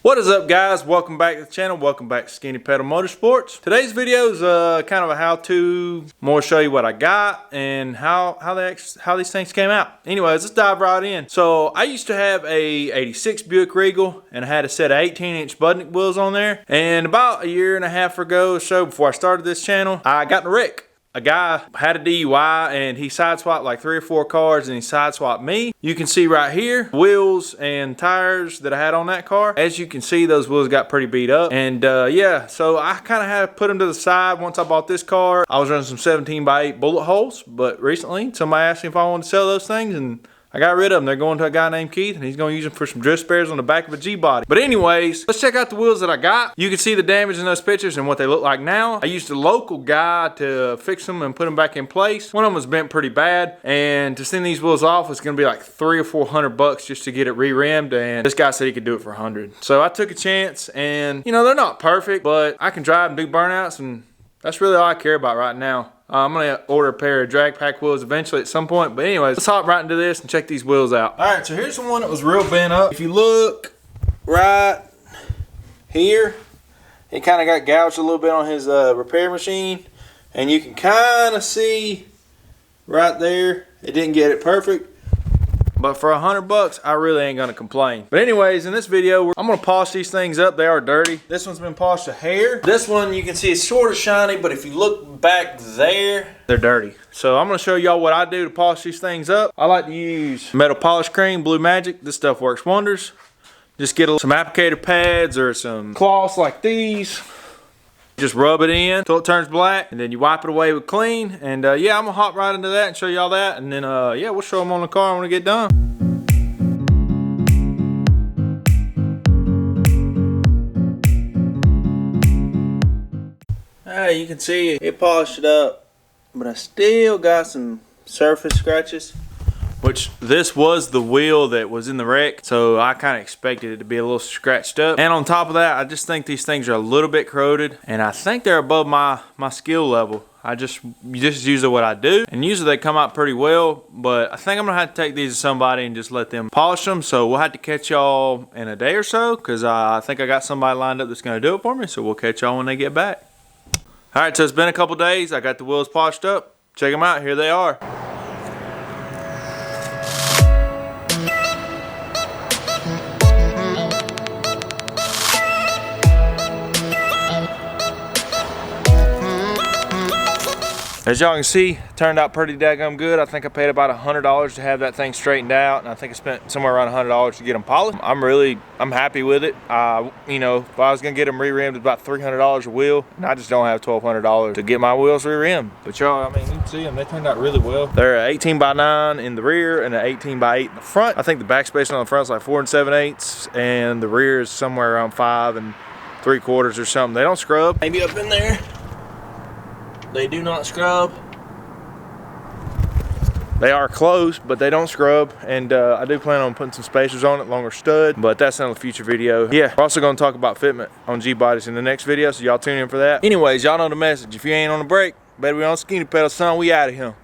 What is up, guys? Welcome back to the channel. Welcome back to Skinny Pedal Motorsports. Today's video is kind of a how-to, more show you what I got and how these things came out. Anyways, let's dive right in. So I used to have a 86 Buick Regal and I had a set of 18-inch budnik wheels on there. And about a year and a half ago or so, before I started this channel, I got in a wreck. A guy had a DUI and he sideswiped like 3 or 4 cars and he sideswiped me. You can see right here, wheels and tires that I had on that car. As you can see, those wheels got pretty beat up. And yeah, so I kind of had to put them to the side once I bought this car. I was running some 17x8 bullet holes, but recently somebody asked me if I wanted to sell those things and I got rid of them. They're going to a guy named Keith and he's going to use them for some drift spares on the back of a G-body. But anyways, let's check out the wheels that I got. You can see the damage in those pictures and what they look like now. I used a local guy to fix them and put them back in place. One of them was bent pretty bad, and to send these wheels off it's going to be like $300 or $400 just to get it re-rimmed, and this guy said he could do it for $100. So I took a chance, and you know, they're not perfect, but I can drive and do burnouts, and that's really all I care about right now. I'm going to order a pair of drag pack wheels eventually at some point. But anyways, let's hop right into this and check these wheels out. Alright, so here's the one that was real bent up. If you look right here, it kind of got gouged a little bit on his repair machine. And you can kind of see right there, it didn't get it perfect. But for $100, I really ain't gonna complain. But anyways, in this video, I'm gonna polish these things up. They are dirty. This one's been polished to hair. This one, you can see it's sort of shiny, but if you look back there, they're dirty. So I'm gonna show y'all what I do to polish these things up. I like to use metal polish cream, Blue Magic. This stuff works wonders. Just get some applicator pads or some cloths like these. Just rub it in until it turns black, and then you wipe it away with clean. And yeah, I'm gonna hop right into that and show y'all that, and then yeah, we'll show them on the car when we get done. Alright, you can see it polished it up, but I still got some surface scratches. Which this was the wheel that was in the wreck, so I kind of expected it to be a little scratched up. And on top of that, I just think these things are a little bit corroded, and I think they're above my skill level. Just usually what I do, and usually they come out pretty well, but I think I'm gonna have to take these to somebody and just let them polish them. So we'll have to catch y'all in a day or so, because I think I got somebody lined up that's gonna do it for me, so we'll catch y'all when they get back. All right, so it's been a couple days. I got the wheels polished up. Check them out, here they are. As y'all can see, it turned out pretty daggum good. I think I paid about $100 to have that thing straightened out, and I think I spent somewhere around $100 to get them polished. I'm happy with it. You know, if I was gonna get them re-rimmed, it's about $300 a wheel, and I just don't have $1,200 to get my wheels re-rimmed. But y'all, I mean, you can see them, they turned out really well. They're an 18x9 in the rear and an 18x8 in the front. I think the back space on the front is like 4 7/8, and the rear is somewhere around 5 3/4 or something. They don't scrub. Maybe up in there. They do not scrub. They are close, but they don't scrub. And I do plan on putting some spacers on it, longer stud, but that's in a future video. Yeah, we're also gonna talk about fitment on G-bodies in the next video, so y'all tune in for that. Anyways, y'all know the message. If you ain't on the brake, better be on skinny pedal, son. We out of here.